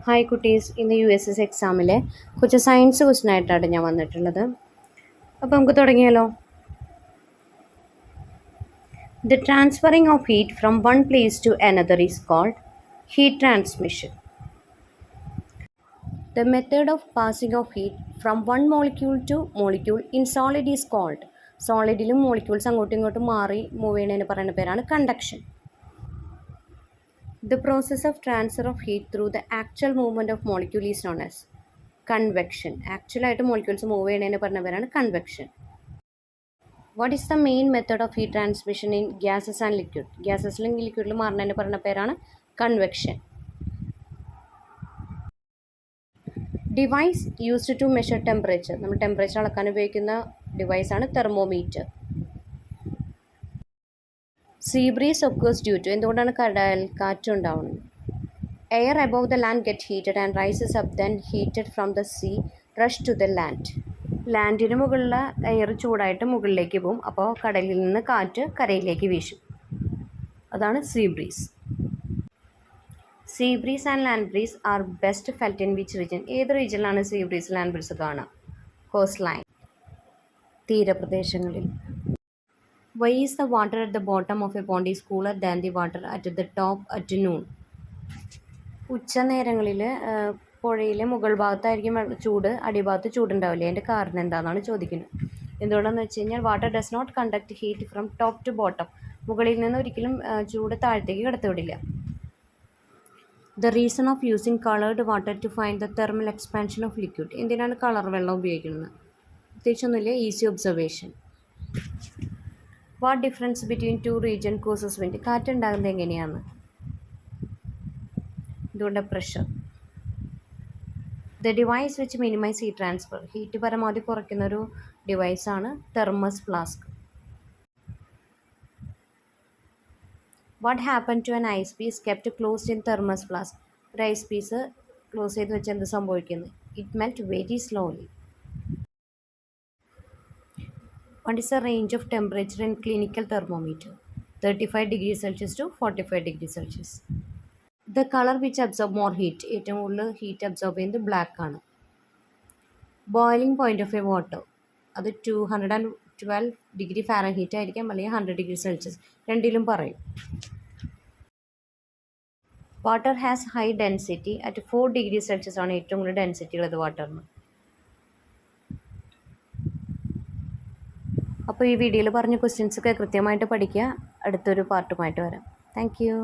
Hi കുട്ടീസ്, ഇന്ന് USS എക്സാമിലെ കുറച്ച് science ക്വസ്റ്റനായിട്ടാണ് ഞാൻ വന്നിട്ടുള്ളത്. അപ്പോൾ നമുക്ക് തുടങ്ങിയാലോ. The transferring of heat from one place to another is called heat transmission. The method of passing of heat from one molecule to molecule in solid is called. സോളിഡിലും molecules അങ്ങോട്ടും ഇങ്ങോട്ടും മാറി മൂവ് ചെയ്യുന്നതിന് പറയുന്ന പേരാണ് conduction. The process of transfer of heat through the actual movement of molecule is known as convection. ആക്ച്വലായിട്ട് molecules move ചെയ്യുന്നതിന് പറഞ്ഞ പേരാണ് convection. What is the main method of heat transmission in gases and liquid? ഗ്യാസസിലും ലിക്വിഡിലും മാറുന്നതിന് പറഞ്ഞ പേരാണ് convection. Device used to measure temperature. നമ്മൾ ടെമ്പറേച്ചർ അളക്കാൻ ഉപയോഗിക്കുന്ന ഡിവൈസാണ് thermometer. Sea breeze occurs due to. എന്തുകൊണ്ടാണ് കടൽ കാറ്റ് ഉണ്ടാവുന്നത്? Air above the land get heated and rises up then heated from the sea rush to the land. ലാൻഡിന് മുകളിലെ എയർ ചൂടായിട്ട് മുകളിലേക്ക് പോകും, അപ്പോൾ കടലിൽ നിന്ന് കാറ്റ് കരയിലേക്ക് വീശും. അതാണ് sea breeze. Sea breeze and land breeze are best felt in which region? ഏത് റീജിയനിലാണ് സീ ബ്രീസ് ലാൻഡ് ബ്രീസ് കാണുക? കോസ്റ്റ് ലൈൻ, തീരപ്രദേശങ്ങളിൽ. Why is the water at the bottom of a pond is cooler than the water at the top at noon? ഉച്ചനേരങ്ങളിൽ പുഴയിലെ മുകൾ ഭാഗത്തായിരിക്കും ചൂട്, അടിഭാഗത്ത് ചൂടുണ്ടാവില്ലേ? അതിൻ്റെ കാരണം എന്താണെന്നാണ് ചോദിക്കുന്നത്. എന്തുകൊണ്ടാണെന്ന് വെച്ച് കഴിഞ്ഞാൽ water does not conduct heat from top to bottom. മുകളിൽ നിന്ന് ഒരിക്കലും ചൂട് താഴത്തേക്ക് കടത്തിവിടില്ല. The reason of using coloured water to find the thermal expansion of liquid. എന്തിനാണ് കളർ വെള്ളം ഉപയോഗിക്കുന്നത്? പ്രത്യേകിച്ചൊന്നുമില്ല, easy observation. What difference between two region causes wind? കാറ്റ് ഉണ്ടാകുന്നത് എങ്ങനെയാണ്? ഇതുകൊണ്ട് pressure. The device which minimise heat transfer. Heat പരമാവധി കുറയ്ക്കുന്ന ഒരു ഡിവൈസാണ് thermos flask. What happen to an ice piece kept closed in thermos flask? ഒരു ഐസ് പീസ് ക്ലോസ് ചെയ്ത് വെച്ച് എന്ത് സംഭവിക്കുന്നത്? It melt very slowly. What is the range of temperature in clinical thermometer? 35 degrees Celsius to 45 degrees Celsius. The color which absorb more heat. ഏറ്റവും കൂടുതൽ heat absorb ചെയ്യുന്നത് black ആണ്. Boiling point of A water. അത് 212 degree Fahrenheit ആയിരിക്കാം, അല്ലെങ്കിൽ 100 degree Celsius, രണ്ടിലും പറയും. Water has high density at 4 degree Celsius ആണ് ഏറ്റവും കൂടുതൽ ഡെൻസിറ്റി ഉള്ളത് വാട്ടറിന്. അപ്പോൾ ഈ വീഡിയോയിൽ പറഞ്ഞ ക്വസ്റ്റ്യൻസൊക്കെ കൃത്യമായിട്ട് പഠിക്കുക. അടുത്തൊരു പാർട്ടുമായിട്ട് വരാം. Thank you.